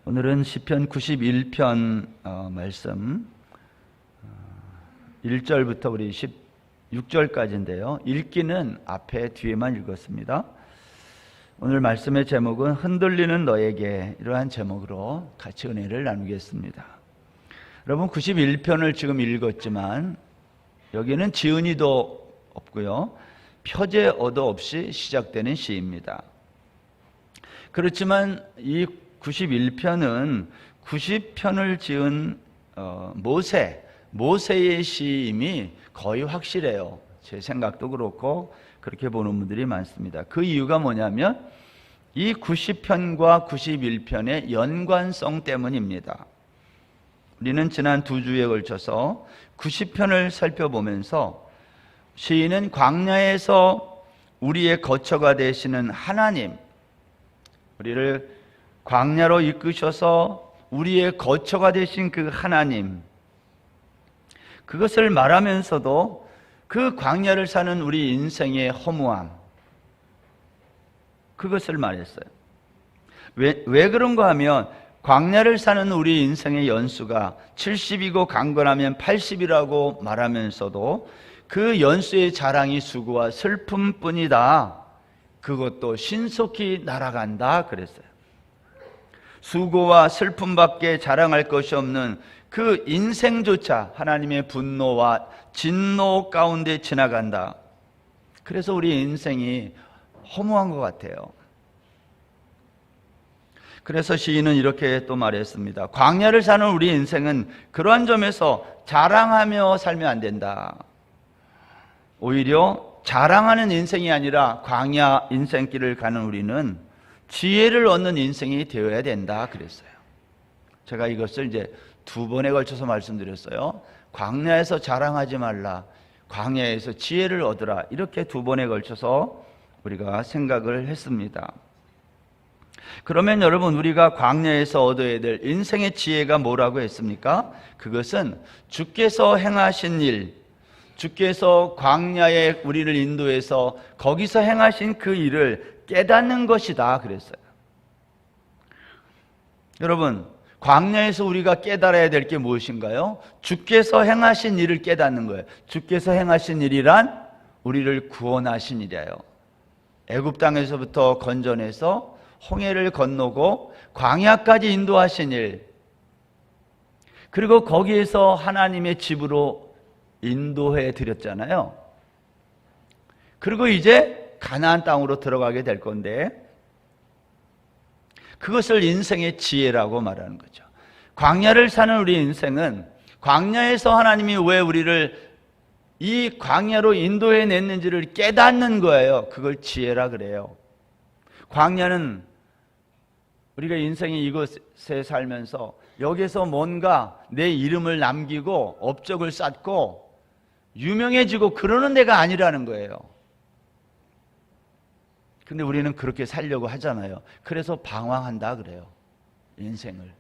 오늘은 시편 91편 말씀 1절부터 우리 16절까지인데요. 읽기는 앞에 뒤에만 읽었습니다. 오늘 말씀의 제목은 흔들리는 너에게, 이러한 제목으로 같이 은혜를 나누겠습니다. 여러분, 91편을 지금 읽었지만 여기는 지은이도 없고요, 표제어도 없이 시작되는 시입니다. 그렇지만 이 91편은 90편을 지은 모세의 시임이 거의 확실해요. 제 생각도 그렇고 그렇게 보는 분들이 많습니다. 그 이유가 뭐냐면 이 90편과 91편의 연관성 때문입니다. 우리는 지난 2주에 걸쳐서 90편을 살펴보면서 시인은 광야에서 우리의 거처가 되시는 하나님, 우리를 광야로 이끄셔서 우리의 거처가 되신 그 하나님, 그것을 말하면서도 그 광야를 사는 우리 인생의 허무함, 그것을 말했어요. 왜 그런가 하면 광야를 사는 우리 인생의 연수가 70이고 강건하면 80이라고 말하면서도 그 연수의 자랑이 수고와 슬픔뿐이다, 그것도 신속히 날아간다 그랬어요. 수고와 슬픔밖에 자랑할 것이 없는 그 인생조차 하나님의 분노와 진노 가운데 지나간다. 그래서 우리 인생이 허무한 것 같아요. 그래서 시인은 이렇게 또 말했습니다. 광야를 사는 우리 인생은 그러한 점에서 자랑하며 살면 안 된다. 오히려 자랑하는 인생이 아니라 광야 인생길을 가는 우리는 지혜를 얻는 인생이 되어야 된다 그랬어요. 제가 이것을 이제 2번에 걸쳐서 말씀드렸어요. 광야에서 자랑하지 말라, 광야에서 지혜를 얻으라, 이렇게 2번에 걸쳐서 우리가 생각을 했습니다. 그러면 여러분, 우리가 광야에서 얻어야 될 인생의 지혜가 뭐라고 했습니까? 그것은 주께서 행하신 일, 주께서 광야에 우리를 인도해서 거기서 행하신 그 일을 깨닫는 것이다 그랬어요. 여러분, 광야에서 우리가 깨달아야 될 게 무엇인가요? 주께서 행하신 일을 깨닫는 거예요. 주께서 행하신 일이란 우리를 구원하신 일이에요. 애굽 땅에서부터 건져내서 홍해를 건너고 광야까지 인도하신 일, 그리고 거기에서 하나님의 집으로 인도해 드렸잖아요. 그리고 이제 가나안 땅으로 들어가게 될 건데, 그것을 인생의 지혜라고 말하는 거죠. 광야를 사는 우리 인생은 광야에서 하나님이 왜 우리를 이 광야로 인도해 냈는지를 깨닫는 거예요. 그걸 지혜라 그래요. 광야는 우리가 인생이 이곳에 살면서 여기서 뭔가 내 이름을 남기고 업적을 쌓고 유명해지고 그러는 데가 아니라는 거예요. 근데 우리는 그렇게 살려고 하잖아요. 그래서 방황한다 그래요, 인생을.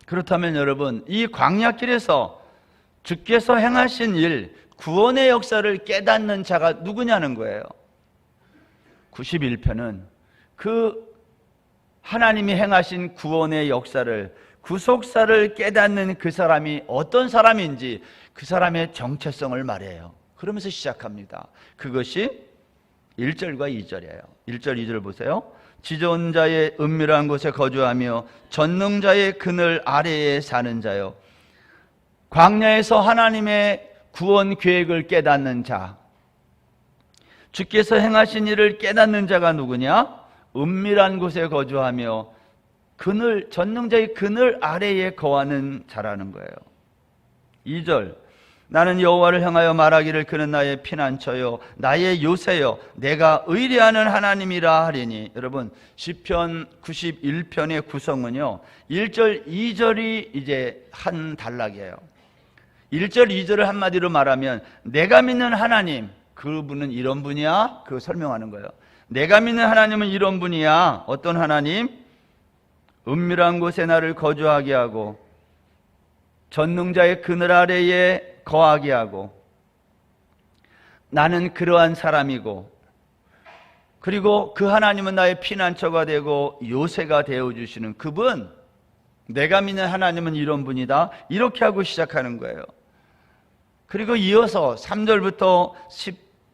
그렇다면 여러분, 이 광야길에서 주께서 행하신 일, 구원의 역사를 깨닫는 자가 누구냐는 거예요. 91편은 그 하나님이 행하신 구원의 역사를, 구속사를 깨닫는 그 사람이 어떤 사람인지, 그 사람의 정체성을 말해요. 그러면서 시작합니다. 그것이 1절과 2절이에요. 1절, 2절 보세요. 지존 자의 은밀한 곳에 거주하며 전능자의 그늘 아래에 사는 자요, 광야에서 하나님의 구원 계획을 깨닫는 자, 주께서 행하신 일을 깨닫는 자가 누구냐? 은밀한 곳에 거주하며 그늘, 전능자의 그늘 아래에 거하는 자라는 거예요. 2절, 나는 여호와를 향하여 말하기를 그는 나의 피난처요 나의 요새요 내가 의뢰하는 하나님이라 하리니. 여러분, 시편 91편의 구성은요, 1절, 2절이 이제 한 단락이에요. 1절, 2절을 한마디로 말하면 내가 믿는 하나님, 그분은 이런 분이야, 그거 설명하는 거예요. 내가 믿는 하나님은 이런 분이야. 어떤 하나님? 은밀한 곳에 나를 거주하게 하고 전능자의 그늘 아래에 거하게 하고, 나는 그러한 사람이고 그리고 그 하나님은 나의 피난처가 되고 요새가 되어주시는 그분, 내가 믿는 하나님은 이런 분이다, 이렇게 하고 시작하는 거예요. 그리고 이어서 3절부터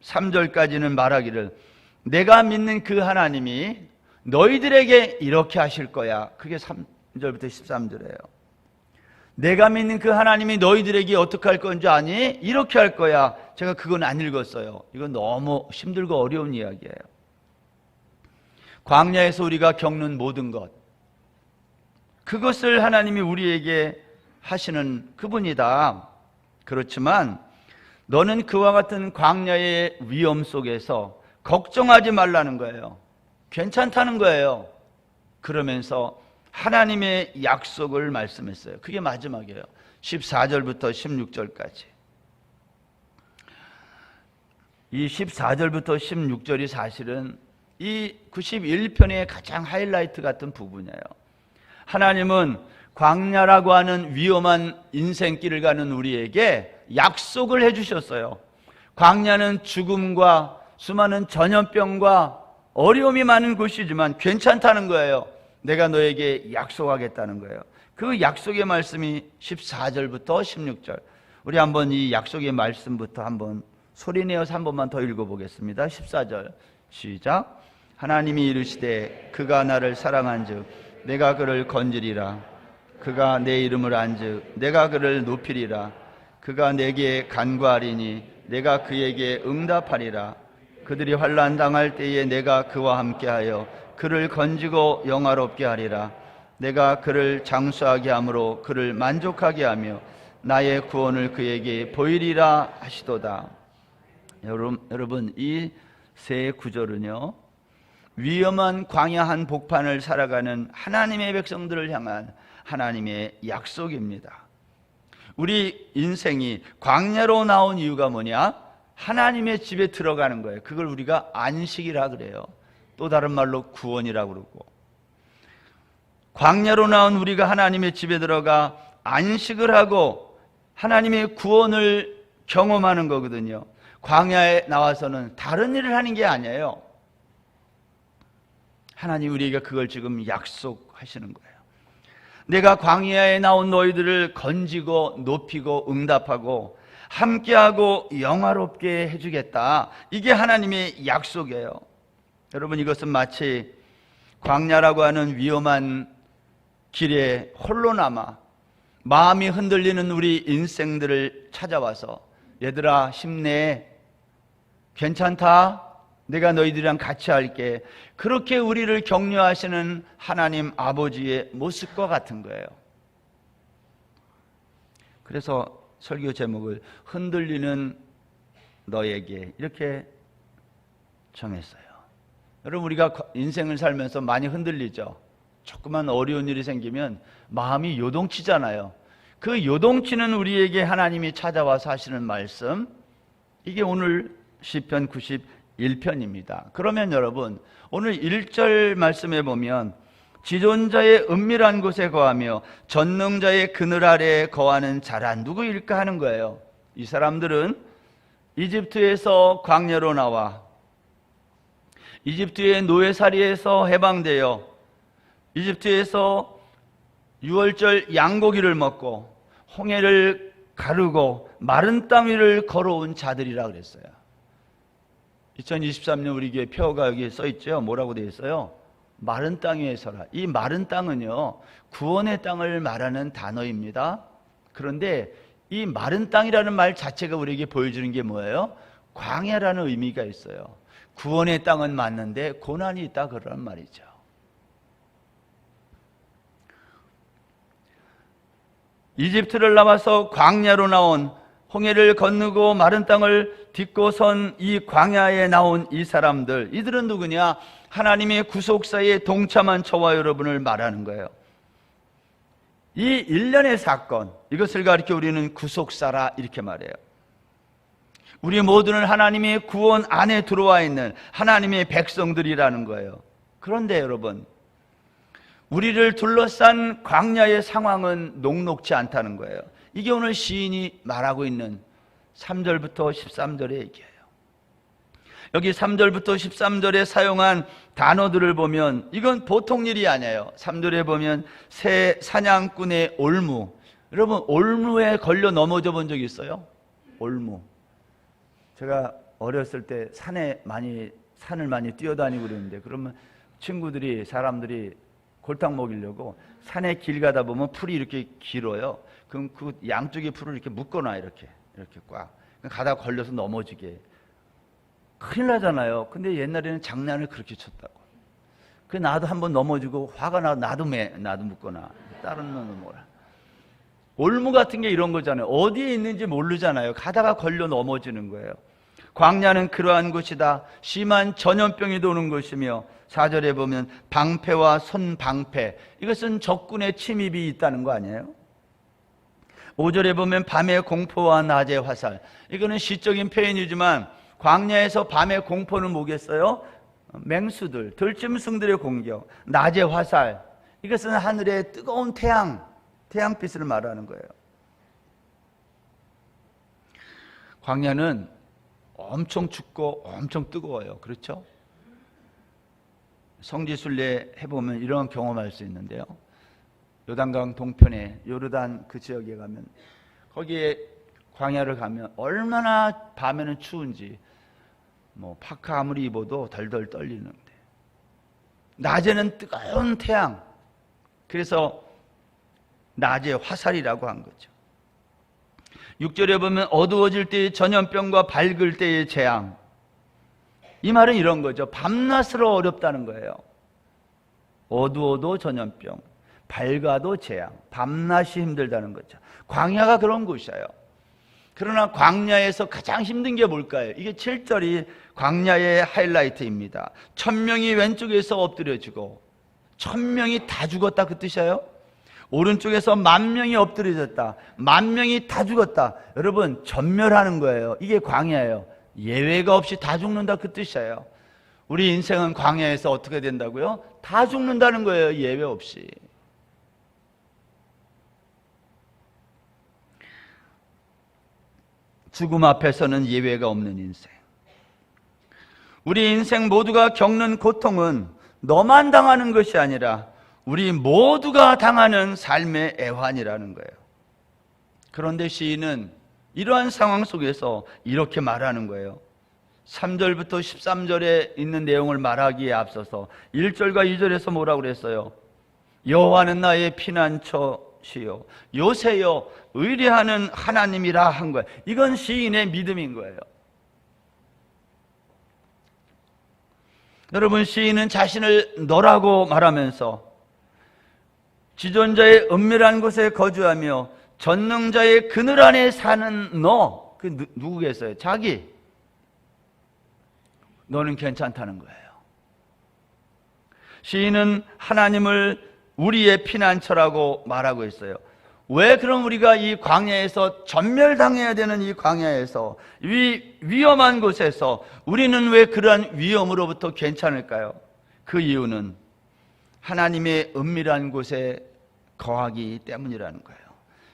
13절까지는 말하기를, 내가 믿는 그 하나님이 너희들에게 이렇게 하실 거야. 그게 3절부터 13절이에요. 내가 믿는 그 하나님이 너희들에게 어떻게 할 건지 아니? 이렇게 할 거야. 제가 그건 안 읽었어요. 이건 너무 힘들고 어려운 이야기예요. 광야에서 우리가 겪는 모든 것, 그것을 하나님이 우리에게 하시는 그분이다. 그렇지만 너는 그와 같은 광야의 위험 속에서 걱정하지 말라는 거예요. 괜찮다는 거예요. 그러면서 하나님의 약속을 말씀했어요. 그게 마지막이에요. 14절부터 16절까지. 이 14절부터 16절이 사실은 이 91편의 가장 하이라이트 같은 부분이에요. 하나님은 광야라고 하는 위험한 인생길을 가는 우리에게 약속을 해주셨어요. 광야는 죽음과 수많은 전염병과 어려움이 많은 곳이지만 괜찮다는 거예요. 내가 너에게 약속하겠다는 거예요. 그 약속의 말씀이 14절부터 16절. 우리 한번 이 약속의 말씀부터 한번 소리내어서 한 번만 더 읽어보겠습니다. 14절 시작. 하나님이 이르시되 그가 나를 사랑한즉 내가 그를 건지리라. 그가 내 이름을 안즉 내가 그를 높이리라. 그가 내게 간구하리니 내가 그에게 응답하리라. 그들이 환난 당할 때에 내가 그와 함께하여 그를 건지고 영화롭게 하리라. 내가 그를 장수하게 함으로 그를 만족하게 하며 나의 구원을 그에게 보이리라 하시도다. 여러분, 이 세 구절은요, 위험한 광야 한복판을 살아가는 하나님의 백성들을 향한 하나님의 약속입니다. 우리 인생이 광야로 나온 이유가 뭐냐? 하나님의 집에 들어가는 거예요. 그걸 우리가 안식이라 그래요. 또 다른 말로 구원이라고 그러고, 광야로 나온 우리가 하나님의 집에 들어가 안식을 하고 하나님의 구원을 경험하는 거거든요. 광야에 나와서는 다른 일을 하는 게 아니에요. 하나님 우리에게 그걸 지금 약속하시는 거예요. 내가 광야에 나온 너희들을 건지고 높이고 응답하고 함께하고 영화롭게 해주겠다. 이게 하나님의 약속이에요. 여러분, 이것은 마치 광야라고 하는 위험한 길에 홀로 남아 마음이 흔들리는 우리 인생들을 찾아와서, 얘들아 힘내, 괜찮다, 내가 너희들이랑 같이 할게, 그렇게 우리를 격려하시는 하나님 아버지의 모습과 같은 거예요. 그래서 설교 제목을 흔들리는 너에게 이렇게 정했어요. 여러분, 우리가 인생을 살면서 많이 흔들리죠. 조그만 어려운 일이 생기면 마음이 요동치잖아요. 그 요동치는 우리에게 하나님이 찾아와서 하시는 말씀, 이게 오늘 시편 91편입니다. 그러면 여러분, 오늘 1절 말씀에 보면 지존자의 은밀한 곳에 거하며 전능자의 그늘 아래에 거하는 자라 누구일까 하는 거예요. 이 사람들은 이집트에서 광야로 나와 이집트의 노예살이에서 해방되어 이집트에서 유월절 양고기를 먹고 홍해를 가르고 마른 땅 위를 걸어온 자들이라 그랬어요. 2023년 우리 교회 표어가 여기 써 있죠. 뭐라고 되어 있어요? 마른 땅 위에 서라. 이 마른 땅은요, 구원의 땅을 말하는 단어입니다. 그런데 이 마른 땅이라는 말 자체가 우리에게 보여주는 게 뭐예요? 광야라는 의미가 있어요. 구원의 땅은 맞는데 고난이 있다 그러란 말이죠. 이집트를 나와서 광야로 나온, 홍해를 건너고 마른 땅을 딛고 선 이 광야에 나온 이 사람들, 이들은 누구냐? 하나님의 구속사에 동참한 저와 여러분을 말하는 거예요. 이 일련의 사건, 이것을 가리켜 우리는 구속사라 이렇게 말해요. 우리 모두는 하나님의 구원 안에 들어와 있는 하나님의 백성들이라는 거예요. 그런데 여러분, 우리를 둘러싼 광야의 상황은 녹록지 않다는 거예요. 이게 오늘 시인이 말하고 있는 3절부터 13절의 얘기예요. 여기 3절부터 13절에 사용한 단어들을 보면 이건 보통 일이 아니에요. 3절에 보면 새 사냥꾼의 올무. 여러분, 올무에 걸려 넘어져 본 적 있어요? 올무. 제가 어렸을 때 산을 많이 뛰어다니고 그랬는데, 그러면 친구들이, 사람들이 골탕 먹이려고 산에 길 가다 보면 풀이 이렇게 길어요. 그럼 그 양쪽에 풀을 이렇게 묶어놔, 이렇게 꽉. 가다가 걸려서 넘어지게. 큰일 나잖아요. 근데 옛날에는 장난을 그렇게 쳤다고. 그 나도 한번 넘어지고 화가 나도 묶어놔. 다른 놈은 뭐라. 올무 같은 게 이런 거잖아요. 어디에 있는지 모르잖아요. 가다가 걸려 넘어지는 거예요. 광야는 그러한 곳이다. 심한 전염병이 도는 곳이며, 4절에 보면 방패와 손방패, 이것은 적군의 침입이 있다는 거 아니에요? 5절에 보면 밤의 공포와 낮의 화살, 이거는 시적인 표현이지만 광야에서 밤의 공포는 뭐겠어요? 맹수들, 들짐승들의 공격. 낮의 화살, 이것은 하늘의 뜨거운 태양빛을 말하는 거예요. 광야는 엄청 춥고 엄청 뜨거워요. 그렇죠? 성지순례 해보면 이런 경험할 수 있는데요. 요단강 동편에 요르단 그 지역에 가면, 거기에 광야를 가면 얼마나 밤에는 추운지, 파카 아무리 입어도 덜덜 떨리는데, 낮에는 뜨거운 태양, 그래서 낮에 화살이라고 한 거죠. 6절에 보면 어두워질 때의 전염병과 밝을 때의 재앙, 이 말은 이런 거죠. 밤낮으로 어렵다는 거예요. 어두워도 전염병, 밝아도 재앙, 밤낮이 힘들다는 거죠. 광야가 그런 곳이에요. 그러나 광야에서 가장 힘든 게 뭘까요? 이게 7절이 광야의 하이라이트입니다. 1000명이 왼쪽에서 엎드려지고 1000명이 다 죽었다, 그 뜻이에요. 오른쪽에서 10,000명이 엎드려졌다, 10,000명이 다 죽었다. 여러분, 전멸하는 거예요. 이게 광야예요. 예외가 없이 다 죽는다, 그 뜻이에요. 우리 인생은 광야에서 어떻게 된다고요? 다 죽는다는 거예요. 예외 없이. 죽음 앞에서는 예외가 없는 인생. 우리 인생 모두가 겪는 고통은 너만 당하는 것이 아니라 우리 모두가 당하는 삶의 애환이라는 거예요. 그런데 시인은 이러한 상황 속에서 이렇게 말하는 거예요. 3절부터 13절에 있는 내용을 말하기에 앞서서 1절과 2절에서 뭐라고 그랬어요? 여호와는 나의 피난처시요 요새여 의뢰하는 하나님이라 한 거예요. 이건 시인의 믿음인 거예요. 여러분, 시인은 자신을 너라고 말하면서 지존자의 은밀한 곳에 거주하며 전능자의 그늘 안에 사는 너, 그 누구겠어요? 자기. 너는 괜찮다는 거예요. 시인은 하나님을 우리의 피난처라고 말하고 있어요. 왜 그럼 우리가 이 광야에서, 전멸당해야 되는 이 광야에서, 이 위험한 곳에서 우리는 왜 그러한 위험으로부터 괜찮을까요? 그 이유는 하나님의 은밀한 곳에 거하기 때문이라는 거예요.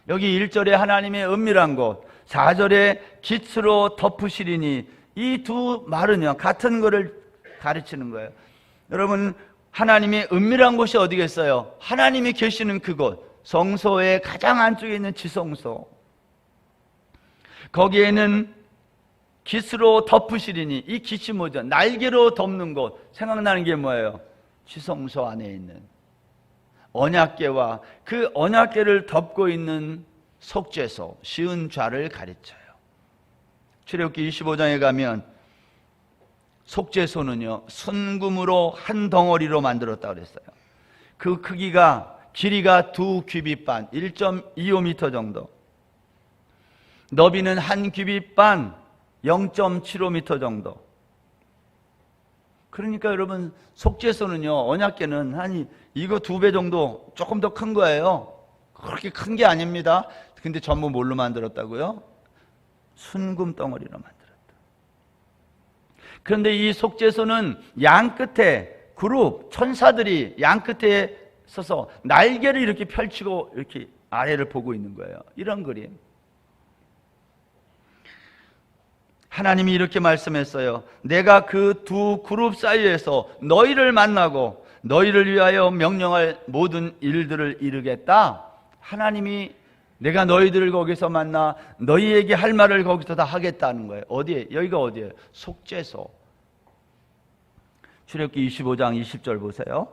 여기 1절에 하나님의 은밀한 곳, 4절에 깃으로 덮으시리니, 이 두 말은요 같은 것을 가르치는 거예요. 여러분, 하나님의 은밀한 곳이 어디겠어요? 하나님이 계시는 그곳, 성소의 가장 안쪽에 있는 지성소, 거기에는 깃으로 덮으시리니, 이 깃이 뭐죠? 날개로 덮는 곳. 생각나는 게 뭐예요? 지성소 안에 있는 언약궤와 그 언약궤를 덮고 있는 속죄소, 시은좌를 가르쳐요. 출애굽기 25장에 가면 속죄소는요 순금으로 한 덩어리로 만들었다고 그랬어요. 그 크기가, 길이가 2규빗반, 1.25m 정도, 너비는 1규빗반, 0.75m 정도. 그러니까 여러분, 속죄소는요, 언약궤는 한 이거 2배 정도, 조금 더 큰 거예요. 그렇게 큰 게 아닙니다. 근데 전부 뭘로 만들었다고요? 순금 덩어리로 만들었다. 그런데 이 속죄소는 양 끝에 그룹 천사들이 양 끝에 서서 날개를 이렇게 펼치고 이렇게 아래를 보고 있는 거예요. 이런 그림. 하나님이 이렇게 말씀했어요. 내가 그 두 그룹 사이에서 너희를 만나고 너희를 위하여 명령할 모든 일들을 이루겠다. 하나님이 내가 너희들을 거기서 만나 너희에게 할 말을 거기서 다 하겠다는 거예요. 어디에? 여기가 어디예요? 속죄소. 출애굽기 25장 20절 보세요.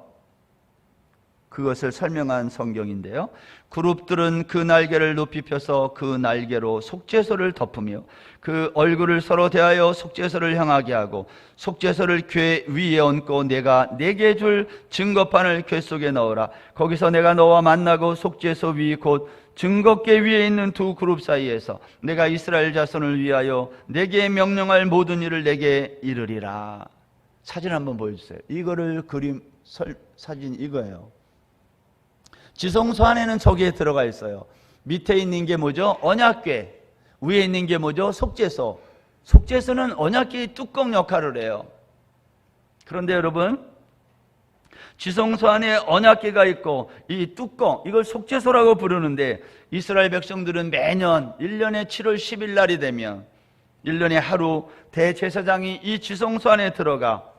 그것을 설명한 성경인데요. 그룹들은 그 날개를 높이 펴서 그 날개로 속죄소를 덮으며 그 얼굴을 서로 대하여 속죄소를 향하게 하고 속죄소를 궤 위에 얹고 내가 네게 줄 증거판을 궤 속에 넣으라. 거기서 내가 너와 만나고 속죄소 위 곧 증거궤 위에 있는 두 그룹 사이에서 내가 이스라엘 자손을 위하여 내게 명령할 모든 일을 내게 이르리라. 사진 한번 보여주세요. 이거를 사진 이거예요. 지성소 안에는 저기에 들어가 있어요. 밑에 있는 게 뭐죠? 언약궤. 위에 있는 게 뭐죠? 속죄소. 속죄소는 언약궤의 뚜껑 역할을 해요. 그런데 여러분, 지성소 안에 언약궤가 있고 이 뚜껑, 이걸 속죄소라고 부르는데 이스라엘 백성들은 매년 1년에 7월 10일 날이 되면 1년에 하루 대제사장이 이 지성소 안에 들어가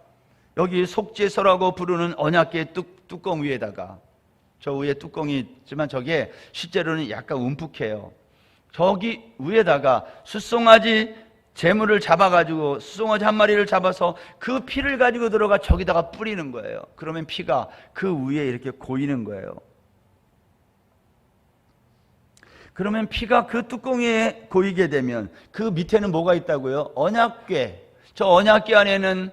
여기 속죄소라고 부르는 언약궤의 뚜껑 위에다가, 저 위에 뚜껑이 있지만 저게 실제로는 약간 움푹해요. 저기 위에다가 숫송아지 재물을 잡아가지고 숫송아지 한 마리를 잡아서 그 피를 가지고 들어가 저기다가 뿌리는 거예요. 그러면 피가 그 위에 이렇게 고이는 거예요. 그러면 피가 그 뚜껑에 고이게 되면 그 밑에는 뭐가 있다고요? 언약궤. 저 언약궤 안에는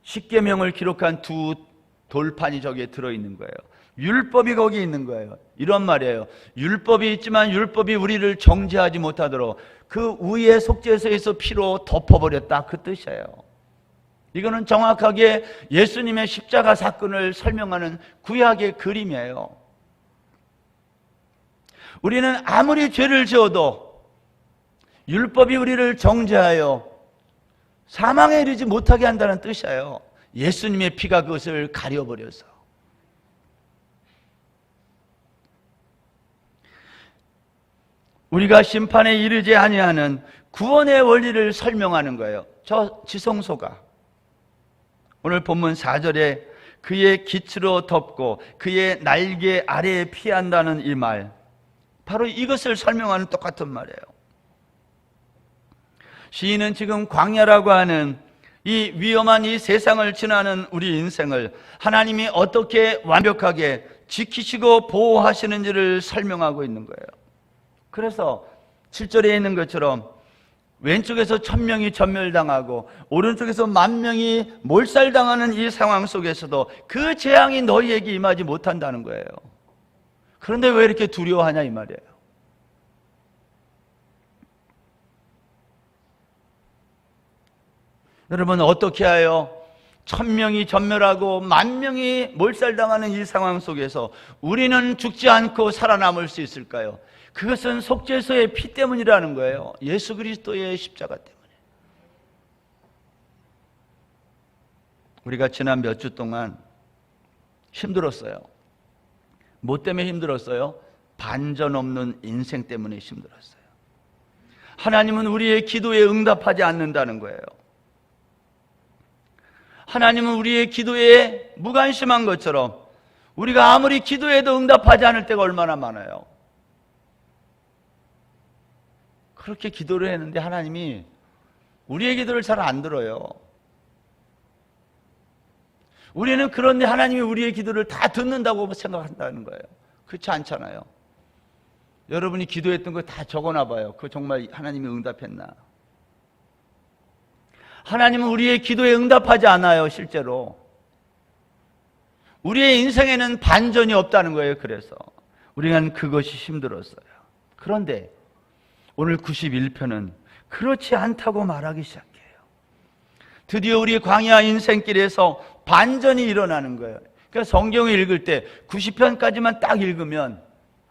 십계명을 기록한 두 돌판이 저기에 들어있는 거예요. 율법이 거기 있는 거예요. 이런 말이에요. 율법이 있지만 율법이 우리를 정죄하지 못하도록 그 위에 속죄소에서 피로 덮어버렸다, 그 뜻이에요. 이거는 정확하게 예수님의 십자가 사건을 설명하는 구약의 그림이에요. 우리는 아무리 죄를 지어도 율법이 우리를 정죄하여 사망에 이르지 못하게 한다는 뜻이에요. 예수님의 피가 그것을 가려버려서. 우리가 심판에 이르지 아니하는 구원의 원리를 설명하는 거예요. 저 지성소가 오늘 본문 4절에 그의 기치로 덮고 그의 날개 아래에 피한다는 이 말, 바로 이것을 설명하는 똑같은 말이에요. 시인은 지금 광야라고 하는 이 위험한 이 세상을 지나는 우리 인생을 하나님이 어떻게 완벽하게 지키시고 보호하시는지를 설명하고 있는 거예요. 그래서 7절에 있는 것처럼 왼쪽에서 1000명이 전멸당하고 오른쪽에서 10,000명이 몰살당하는 이 상황 속에서도 그 재앙이 너희에게 임하지 못한다는 거예요. 그런데 왜 이렇게 두려워하냐 이 말이에요. 여러분, 어떻게 하여 1000명이 전멸하고 10,000명이 몰살당하는 이 상황 속에서 우리는 죽지 않고 살아남을 수 있을까요? 그것은 속죄소의 피 때문이라는 거예요. 예수 그리스도의 십자가 때문에. 우리가 지난 몇 주 동안 힘들었어요. 뭐 때문에 힘들었어요? 반전 없는 인생 때문에 힘들었어요. 하나님은 우리의 기도에 응답하지 않는다는 거예요. 하나님은 우리의 기도에 무관심한 것처럼 우리가 아무리 기도해도 응답하지 않을 때가 얼마나 많아요. 그렇게 기도를 했는데 하나님이 우리의 기도를 잘 안 들어요. 우리는 그런데 하나님이 우리의 기도를 다 듣는다고 생각한다는 거예요. 그렇지 않잖아요. 여러분이 기도했던 거 다 적어놔봐요. 그거 정말 하나님이 응답했나? 하나님은 우리의 기도에 응답하지 않아요. 실제로 우리의 인생에는 반전이 없다는 거예요. 그래서 우리는 그것이 힘들었어요. 그런데 오늘 91편은 그렇지 않다고 말하기 시작해요. 드디어 우리 광야 인생길에서 반전이 일어나는 거예요. 그러니까 성경을 읽을 때 90편까지만 딱 읽으면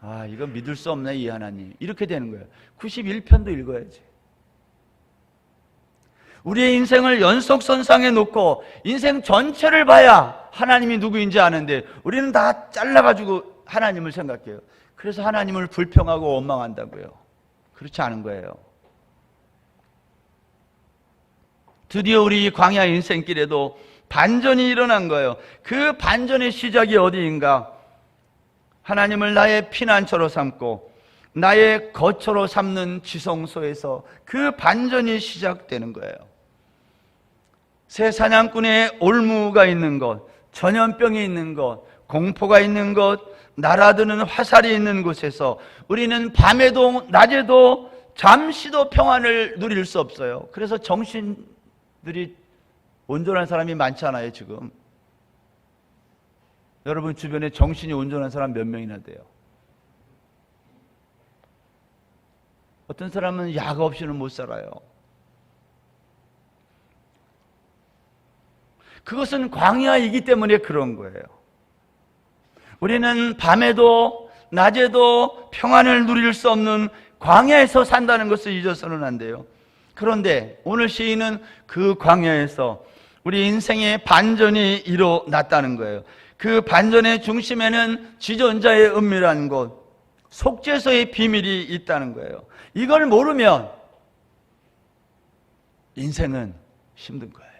아, 이거 믿을 수 없네 이 하나님, 이렇게 되는 거예요. 91편도 읽어야지. 우리의 인생을 연속선상에 놓고 인생 전체를 봐야 하나님이 누구인지 아는데 우리는 다 잘라가지고 하나님을 생각해요. 그래서 하나님을 불평하고 원망한다고요. 그렇지 않은 거예요. 드디어 우리 광야 인생길에도 반전이 일어난 거예요. 그 반전의 시작이 어디인가? 하나님을 나의 피난처로 삼고 나의 거처로 삼는 지성소에서 그 반전이 시작되는 거예요. 새 사냥꾼의 올무가 있는 곳, 전염병이 있는 곳, 공포가 있는 곳, 날아드는 화살이 있는 곳에서 우리는 밤에도 낮에도 잠시도 평안을 누릴 수 없어요. 그래서 정신들이 온전한 사람이 많지 않아요, 지금. 여러분 주변에 정신이 온전한 사람 몇 명이나 돼요? 어떤 사람은 약 없이는 못 살아요. 그것은 광야이기 때문에 그런 거예요. 우리는 밤에도 낮에도 평안을 누릴 수 없는 광야에서 산다는 것을 잊어서는 안 돼요. 그런데 오늘 시인은 그 광야에서 우리 인생의 반전이 일어났다는 거예요. 그 반전의 중심에는 지존자의 은밀한 곳, 속죄소의 비밀이 있다는 거예요. 이걸 모르면 인생은 힘든 거예요.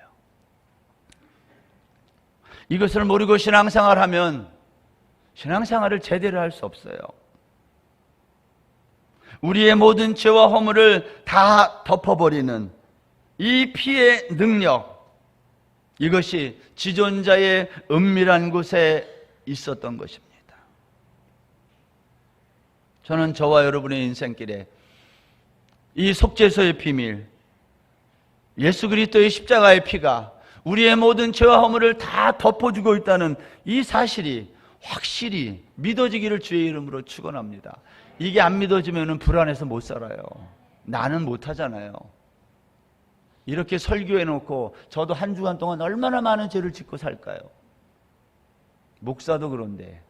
이것을 모르고 신앙생활하면 신앙생활을 제대로 할 수 없어요. 우리의 모든 죄와 허물을 다 덮어버리는 이 피의 능력, 이것이 지존자의 은밀한 곳에 있었던 것입니다. 저는 저와 여러분의 인생길에 이 속죄소의 비밀, 예수 그리스도의 십자가의 피가 우리의 모든 죄와 허물을 다 덮어주고 있다는 이 사실이 확실히 믿어지기를 주의 이름으로 축원합니다. 이게 안 믿어지면 불안해서 못 살아요. 나는 못 하잖아요. 이렇게 설교해놓고 저도 한 주간 동안 얼마나 많은 죄를 짓고 살까요? 목사도 그런데.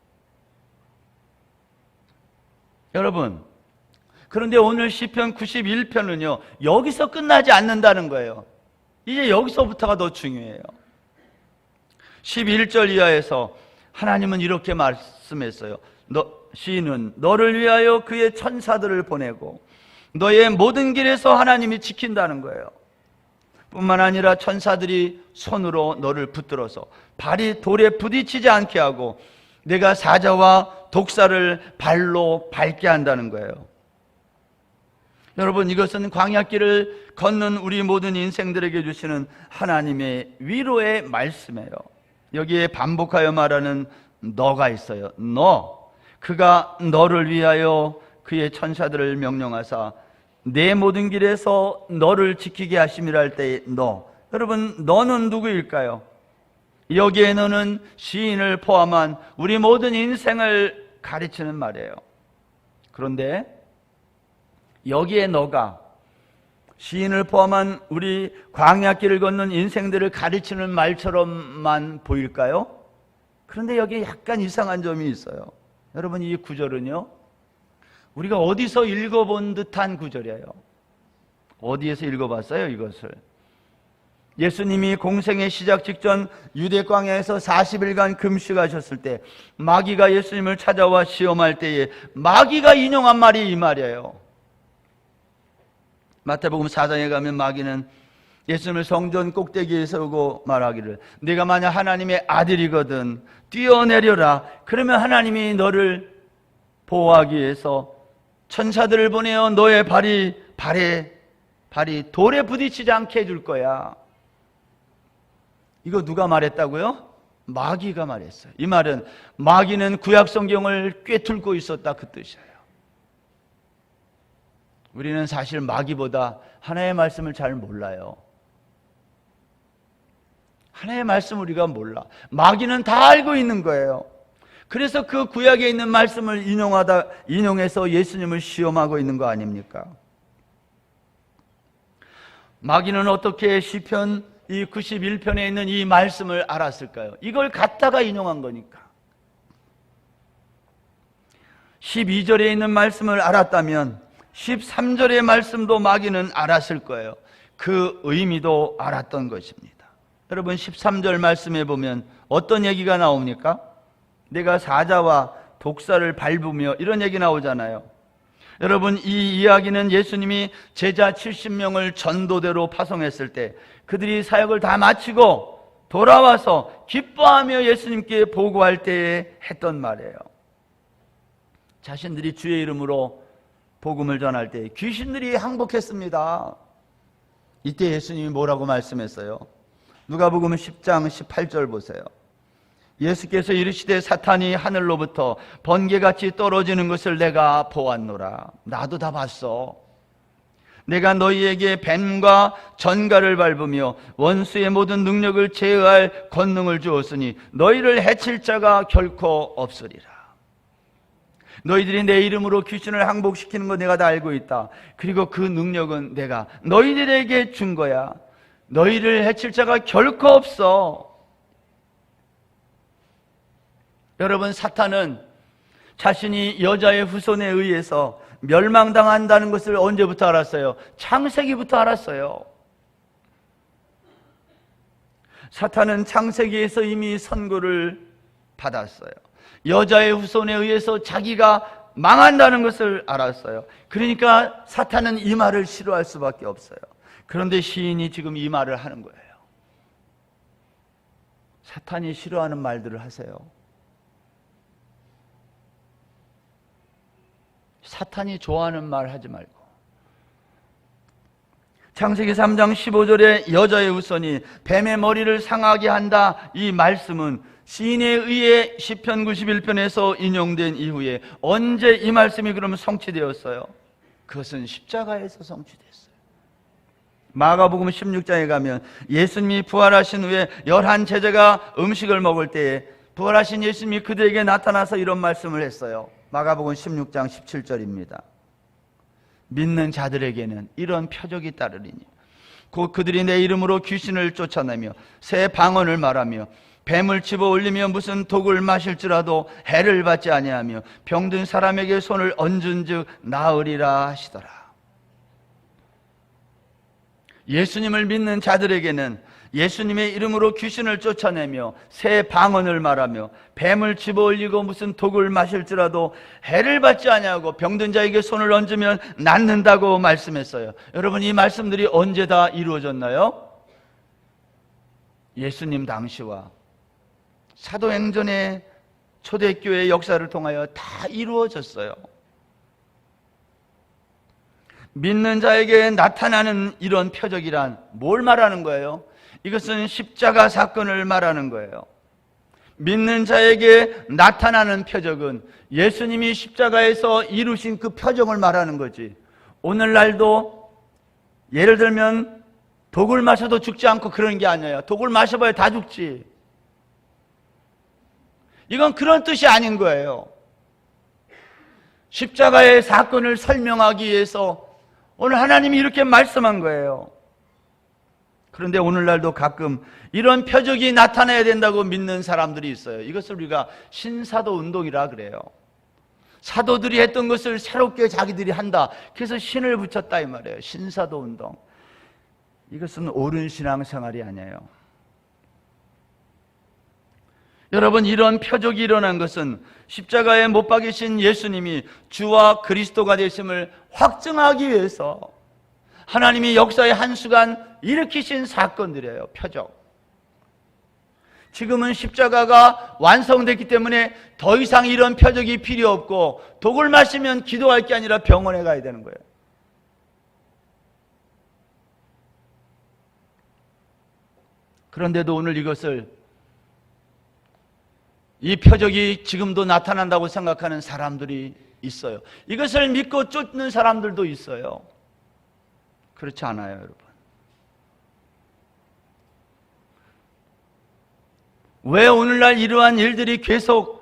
여러분, 그런데 오늘 시편 91편은요 여기서 끝나지 않는다는 거예요. 이제 여기서부터가 더 중요해요. 11절 이하에서 하나님은 이렇게 말씀했어요. 시인은 너를 위하여 그의 천사들을 보내고 너의 모든 길에서 하나님이 지킨다는 거예요. 뿐만 아니라 천사들이 손으로 너를 붙들어서 발이 돌에 부딪히지 않게 하고 내가 사자와 독사를 발로 밟게 한다는 거예요. 여러분, 이것은 광야길을 걷는 우리 모든 인생들에게 주시는 하나님의 위로의 말씀이에요. 여기에 반복하여 말하는 너가 있어요. 너, 그가 너를 위하여 그의 천사들을 명령하사 내 모든 길에서 너를 지키게 하심이라 할 때의 너. 여러분, 너는 누구일까요? 여기에 너는 시인을 포함한 우리 모든 인생을 가르치는 말이에요. 그런데 여기에 너가 시인을 포함한 우리 광야길을 걷는 인생들을 가르치는 말처럼만 보일까요? 그런데 여기에 약간 이상한 점이 있어요. 여러분, 이 구절은요 우리가 어디서 읽어본 듯한 구절이에요. 어디에서 읽어봤어요, 이것을? 예수님이 공생의 시작 직전 유대 광야에서 40일간 금식하셨을 때 마귀가 예수님을 찾아와 시험할 때에 마귀가 인용한 말이 이 말이에요. 마태복음 4장에 가면 마귀는 예수님을 성전 꼭대기에 세우고 말하기를 네가 만약 하나님의 아들이거든 뛰어내려라. 그러면 하나님이 너를 보호하기 위해서 천사들을 보내어 너의 발이 돌에 부딪히지 않게 해줄 거야. 이거 누가 말했다고요? 마귀가 말했어요. 이 말은 마귀는 구약 성경을 꿰뚫고 있었다, 그 뜻이에요. 우리는 사실 마귀보다 하나님의 말씀을 잘 몰라요. 하나님의 말씀 우리가 몰라. 마귀는 다 알고 있는 거예요. 그래서 그 구약에 있는 말씀을 인용해서 예수님을 시험하고 있는 거 아닙니까? 마귀는 어떻게 시편 이 91편에 있는 이 말씀을 알았을까요? 이걸 갖다가 인용한 거니까. 12절에 있는 말씀을 알았다면 13절의 말씀도 마귀는 알았을 거예요. 그 의미도 알았던 것입니다. 여러분, 13절 말씀에 보면 어떤 얘기가 나옵니까? 내가 사자와 독사를 밟으며 이런 얘기 나오잖아요. 여러분, 이 이야기는 예수님이 제자 70명을 전도대로 파송했을 때 그들이 사역을 다 마치고 돌아와서 기뻐하며 예수님께 보고할 때에 했던 말이에요. 자신들이 주의 이름으로 복음을 전할 때 귀신들이 항복했습니다. 이때 예수님이 뭐라고 말씀했어요? 누가복음 10장 18절 보세요. 예수께서 이르시되 사탄이 하늘로부터 번개같이 떨어지는 것을 내가 보았노라. 나도 다 봤어. 내가 너희에게 뱀과 전갈을 밟으며 원수의 모든 능력을 제어할 권능을 주었으니 너희를 해칠 자가 결코 없으리라. 너희들이 내 이름으로 귀신을 항복시키는 거 내가 다 알고 있다. 그리고 그 능력은 내가 너희들에게 준 거야. 너희를 해칠 자가 결코 없어. 여러분, 사탄은 자신이 여자의 후손에 의해서 멸망당한다는 것을 언제부터 알았어요? 창세기부터 알았어요. 사탄은 창세기에서 이미 선고를 받았어요. 여자의 후손에 의해서 자기가 망한다는 것을 알았어요. 그러니까 사탄은 이 말을 싫어할 수밖에 없어요. 그런데 시인이 지금 이 말을 하는 거예요. 사탄이 싫어하는 말들을 하세요. 사탄이 좋아하는 말 하지 말고. 창세기 3장 15절에 여자의 후손이 뱀의 머리를 상하게 한다, 이 말씀은 시인에 의해 시편 91편에서 인용된 이후에 언제 이 말씀이 그러면 성취되었어요? 그것은 십자가에서 성취됐어요. 마가복음 16장에 가면 예수님이 부활하신 후에 11 제자가 음식을 먹을 때에 부활하신 예수님이 그들에게 나타나서 이런 말씀을 했어요. 마가복음 16장 17절입니다. 믿는 자들에게는 이런 표적이 따르리니 곧 그들이 내 이름으로 귀신을 쫓아내며 새 방언을 말하며 뱀을 집어 올리며 무슨 독을 마실지라도 해를 받지 아니하며 병든 사람에게 손을 얹은즉 나으리라 하시더라. 예수님을 믿는 자들에게는 예수님의 이름으로 귀신을 쫓아내며 새 방언을 말하며 뱀을 집어올리고 무슨 독을 마실지라도 해를 받지 아니하고 병든 자에게 손을 얹으면 낫는다고 말씀했어요. 여러분, 이 말씀들이 언제 다 이루어졌나요? 예수님 당시와 사도행전의 초대교회의 역사를 통하여 다 이루어졌어요. 믿는 자에게 나타나는 이런 표적이란 뭘 말하는 거예요? 이것은 십자가 사건을 말하는 거예요. 믿는 자에게 나타나는 표적은 예수님이 십자가에서 이루신 그 표적을 말하는 거지. 오늘날도 예를 들면 독을 마셔도 죽지 않고 그런 게 아니에요. 독을 마셔봐야 다 죽지. 이건 그런 뜻이 아닌 거예요. 십자가의 사건을 설명하기 위해서 오늘 하나님이 이렇게 말씀한 거예요. 그런데 오늘날도 가끔 이런 표적이 나타나야 된다고 믿는 사람들이 있어요. 이것을 우리가 신사도 운동이라 그래요. 사도들이 했던 것을 새롭게 자기들이 한다. 그래서 신을 붙였다 이 말이에요. 신사도 운동. 이것은 옳은 신앙생활이 아니에요. 여러분, 이런 표적이 일어난 것은 십자가에 못 박이신 예수님이 주와 그리스도가 되심을 확증하기 위해서 하나님이 역사의 한순간 일으키신 사건들이에요. 표적. 지금은 십자가가 완성됐기 때문에 더 이상 이런 표적이 필요 없고 독을 마시면 기도할 게 아니라 병원에 가야 되는 거예요. 그런데도 오늘 이것을, 이 표적이 지금도 나타난다고 생각하는 사람들이 있어요. 이것을 믿고 쫓는 사람들도 있어요. 그렇지 않아요, 여러분. 왜 오늘날 이러한 일들이 계속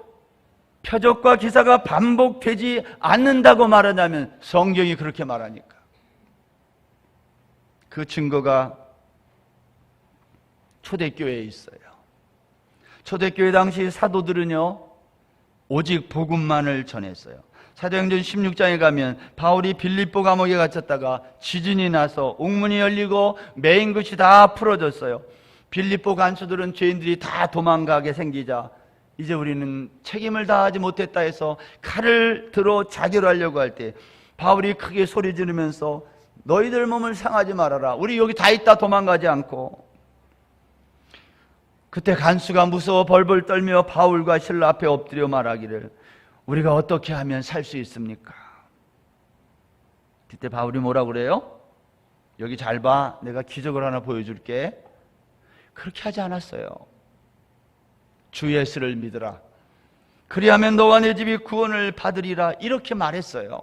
표적과 기사가 반복되지 않는다고 말하냐면 성경이 그렇게 말하니까. 그 증거가 초대교회에 있어요. 초대교회 당시 사도들은요, 오직 복음만을 전했어요. 사도행전 16장에 가면 바울이 빌립보 감옥에 갇혔다가 지진이 나서 옥문이 열리고 매인 것이 다 풀어졌어요. 빌립보 간수들은 죄인들이 다 도망가게 생기자 이제 우리는 책임을 다하지 못했다 해서 칼을 들어 자결하려고 할 때 바울이 크게 소리 지르면서 너희들 몸을 상하지 말아라. 우리 여기 다 있다 도망가지 않고. 그때 간수가 무서워 벌벌 떨며 바울과 실라 앞에 엎드려 말하기를 우리가 어떻게 하면 살 수 있습니까? 그때 바울이 뭐라고 그래요? 여기 잘 봐. 내가 기적을 하나 보여줄게. 그렇게 하지 않았어요. 주 예수를 믿으라. 그리하면 너와 내 집이 구원을 받으리라. 이렇게 말했어요.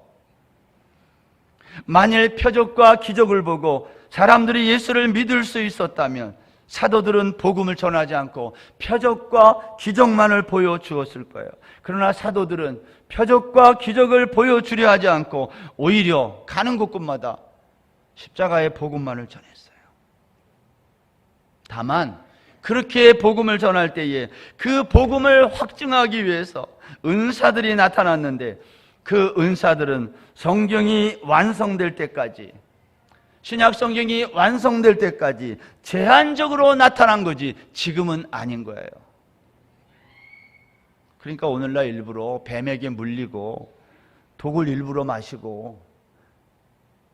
만일 표적과 기적을 보고 사람들이 예수를 믿을 수 있었다면 사도들은 복음을 전하지 않고 표적과 기적만을 보여주었을 거예요. 그러나 사도들은 표적과 기적을 보여주려 하지 않고 오히려 가는 곳곳마다 십자가의 복음만을 전했어요. 다만 그렇게 복음을 전할 때에 그 복음을 확증하기 위해서 은사들이 나타났는데 그 은사들은 성경이 완성될 때까지, 신약 성경이 완성될 때까지 제한적으로 나타난 거지 지금은 아닌 거예요. 그러니까 오늘날 일부러 뱀에게 물리고 독을 일부러 마시고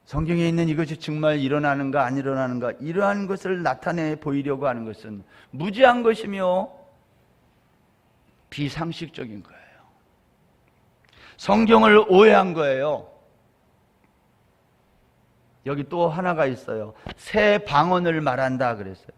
성경에 있는 이것이 정말 일어나는가 안 일어나는가 이러한 것을 나타내 보이려고 하는 것은 무지한 것이며 비상식적인 거예요. 성경을 오해한 거예요. 여기 또 하나가 있어요. 새 방언을 말한다 그랬어요.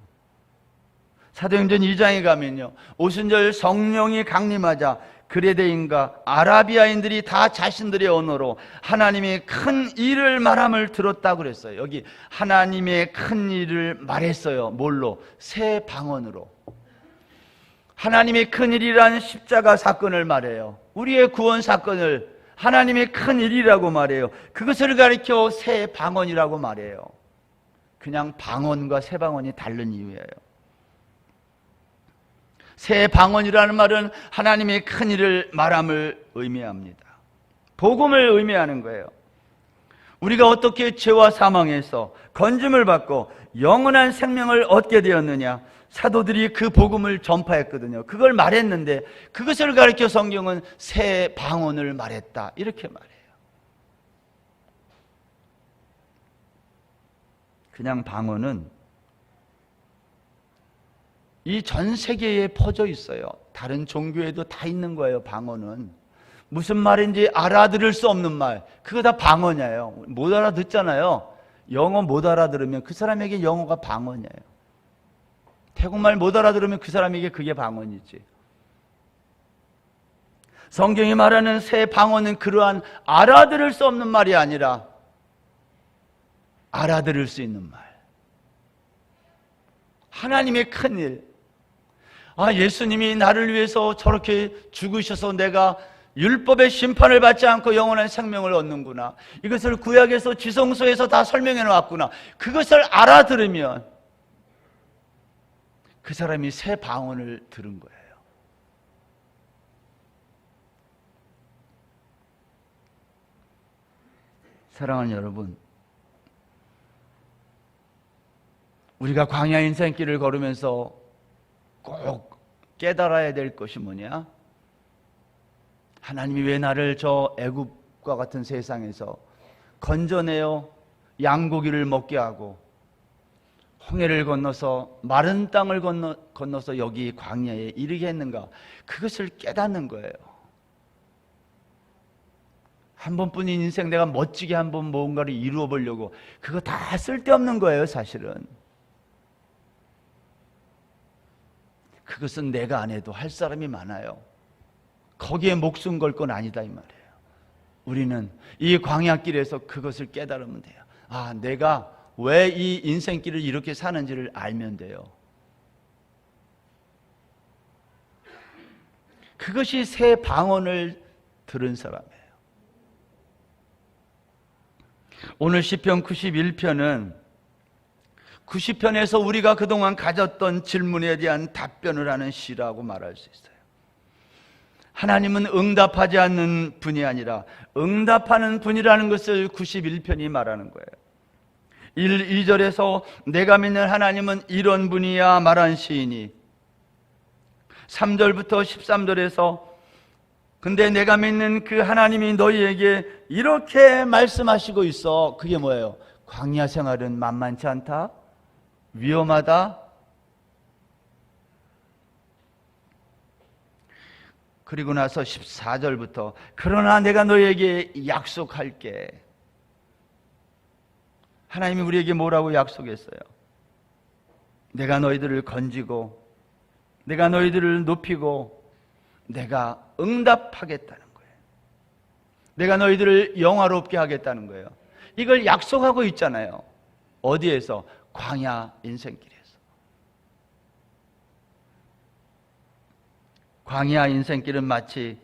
사도행전 2장에 가면요, 오순절 성령이 강림하자 그레데인과 아라비아인들이 다 자신들의 언어로 하나님의 큰 일을 말함을 들었다 그랬어요. 여기 하나님의 큰 일을 말했어요. 뭘로? 새 방언으로. 하나님의 큰 일이란 십자가 사건을 말해요. 우리의 구원 사건을 하나님의 큰 일이라고 말해요. 그것을 가리켜 새 방언이라고 말해요. 그냥 방언과 새 방언이 다른 이유예요. 새 방언이라는 말은 하나님의 큰 일을 말함을 의미합니다. 복음을 의미하는 거예요. 우리가 어떻게 죄와 사망에서 건짐을 받고 영원한 생명을 얻게 되었느냐? 사도들이 그 복음을 전파했거든요. 그걸 말했는데 그것을 가리켜 성경은 새 방언을 말했다 이렇게 말해요. 그냥 방언은 이 전 세계에 퍼져 있어요. 다른 종교에도 다 있는 거예요. 방언은 무슨 말인지 알아들을 수 없는 말, 그거 다 방언이에요. 못 알아듣잖아요. 영어 못 알아들으면 그 사람에게 영어가 방언이에요. 태국말 못 알아들으면 그 사람에게 그게 방언이지. 성경이 말하는 새 방언은 그러한 알아들을 수 없는 말이 아니라 알아들을 수 있는 말. 하나님의 큰일. 예수님이 나를 위해서 저렇게 죽으셔서 내가 율법의 심판을 받지 않고 영원한 생명을 얻는구나. 이것을 구약에서 지성소에서 다 설명해 놓았구나. 그것을 알아들으면 그 사람이 새 방언을 들은 거예요. 사랑하는 여러분, 우리가 광야 인생길을 걸으면서 꼭 깨달아야 될 것이 뭐냐? 하나님이 왜 나를 저 애굽과 같은 세상에서 건져내어 양고기를 먹게 하고 홍해를 건너서 마른 땅을 건너서 여기 광야에 이르게 했는가? 그것을 깨닫는 거예요. 한 번뿐인 인생 내가 멋지게 한번 뭔가를 이루어 보려고, 그거 다 쓸데없는 거예요. 사실은 그것은 내가 안 해도 할 사람이 많아요. 거기에 목숨 걸 건 아니다 이 말이에요. 우리는 이 광야길에서 그것을 깨달으면 돼요. 내가 왜 이 인생길을 이렇게 사는지를 알면 돼요. 그것이 새 방언을 들은 사람이에요. 오늘 시편 91편은 90편에서 우리가 그동안 가졌던 질문에 대한 답변을 하는 시라고 말할 수 있어요. 하나님은 응답하지 않는 분이 아니라 응답하는 분이라는 것을 91편이 말하는 거예요. 1, 2절에서 내가 믿는 하나님은 이런 분이야 말한 시인이, 3절부터 13절에서 근데 내가 믿는 그 하나님이 너희에게 이렇게 말씀하시고 있어. 그게 뭐예요? 광야 생활은 만만치 않다, 위험하다. 그리고 나서 14절부터 그러나 내가 너희에게 약속할게. 하나님이 우리에게 뭐라고 약속했어요? 내가 너희들을 건지고 내가 너희들을 높이고 내가 응답하겠다는 거예요. 내가 너희들을 영화롭게 하겠다는 거예요. 이걸 약속하고 있잖아요. 어디에서? 광야 인생길에서. 광야 인생길은 마치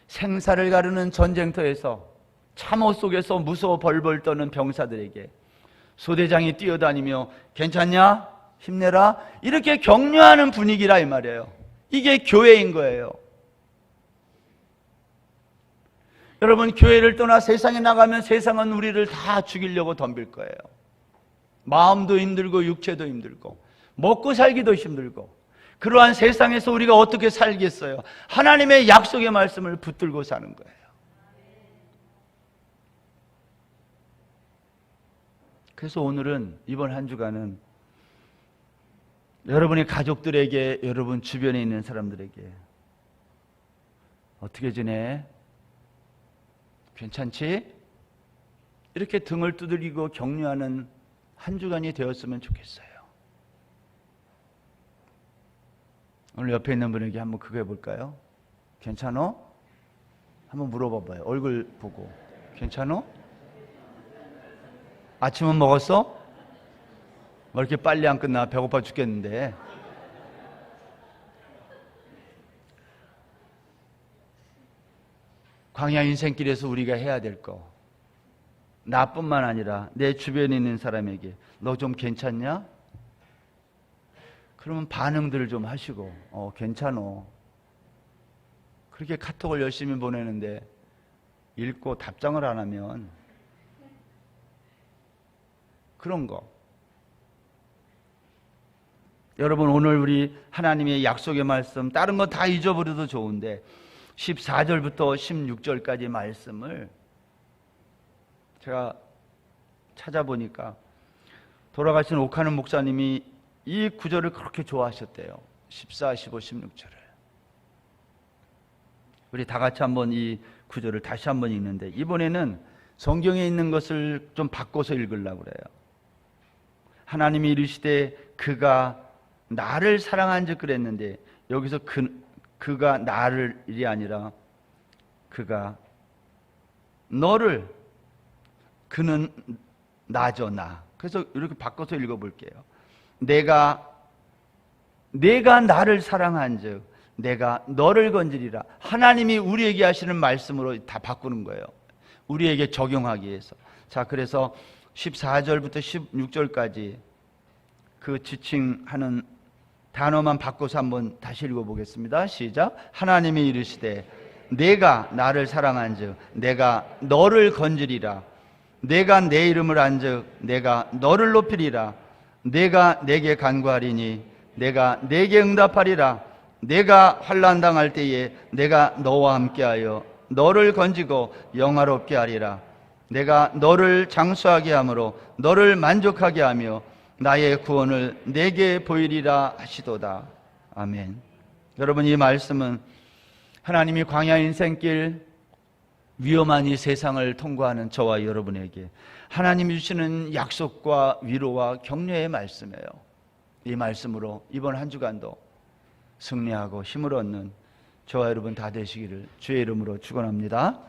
생사를 가르는 전쟁터에서 참호 속에서 무서워 벌벌 떠는 병사들에게 소대장이 뛰어다니며 괜찮냐? 힘내라? 이렇게 격려하는 분위기라 이 말이에요. 이게 교회인 거예요. 여러분, 교회를 떠나 세상에 나가면 세상은 우리를 다 죽이려고 덤빌 거예요. 마음도 힘들고 육체도 힘들고 먹고 살기도 힘들고. 그러한 세상에서 우리가 어떻게 살겠어요? 하나님의 약속의 말씀을 붙들고 사는 거예요. 그래서 오늘은, 이번 한 주간은 여러분의 가족들에게, 여러분 주변에 있는 사람들에게 어떻게 지내? 괜찮지? 이렇게 등을 두드리고 격려하는 한 주간이 되었으면 좋겠어요. 오늘 옆에 있는 분에게 한번 그거 해볼까요? 괜찮어? 한번 물어봐봐요. 얼굴 보고. 괜찮어? 아침은 먹었어? 왜 이렇게 빨리 안 끝나? 배고파 죽겠는데. 광야 인생길에서 우리가 해야 될 거, 나뿐만 아니라 내 주변에 있는 사람에게 너 좀 괜찮냐? 그러면 반응들을 좀 하시고 괜찮어. 그렇게 카톡을 열심히 보내는데 읽고 답장을 안 하면 그런 거. 여러분, 오늘 우리 하나님의 약속의 말씀, 다른 거 다 잊어버려도 좋은데 14절부터 16절까지 말씀을 제가 찾아보니까 돌아가신 오카는 목사님이 이 구절을 그렇게 좋아하셨대요. 14, 15, 16절을. 우리 다 같이 한번 이 구절을 다시 한번 읽는데, 이번에는 성경에 있는 것을 좀 바꿔서 읽으려고 그래요. 하나님이 이르시되 그가 나를 사랑한즉 그랬는데, 여기서 그가 나를이 아니라 그가 너를, 그는 나죠, 나. 그래서 이렇게 바꿔서 읽어볼게요. 내가 나를 사랑한즉 내가 너를 건지리라. 하나님이 우리에게 하시는 말씀으로 다 바꾸는 거예요. 우리에게 적용하기 위해서. 자, 그래서 14절부터 16절까지 그 지칭하는 단어만 바꿔서 한번 다시 읽어보겠습니다. 시작. 하나님이 이르시되 내가 나를 사랑한즉 내가 너를 건지리라. 내가 내 이름을 안즉 내가 너를 높이리라. 내가 내게 간구하리니 내가 내게 응답하리라. 내가 환난 당할 때에 내가 너와 함께하여 너를 건지고 영화롭게 하리라. 내가 너를 장수하게 함으로 너를 만족하게 하며 나의 구원을 내게 보이리라 하시도다. 아멘. 여러분, 이 말씀은 하나님이 광야 인생길, 위험한 이 세상을 통과하는 저와 여러분에게 하나님이 주시는 약속과 위로와 격려의 말씀이에요. 이 말씀으로 이번 한 주간도 승리하고 힘을 얻는 저와 여러분 다 되시기를 주의 이름으로 축원합니다.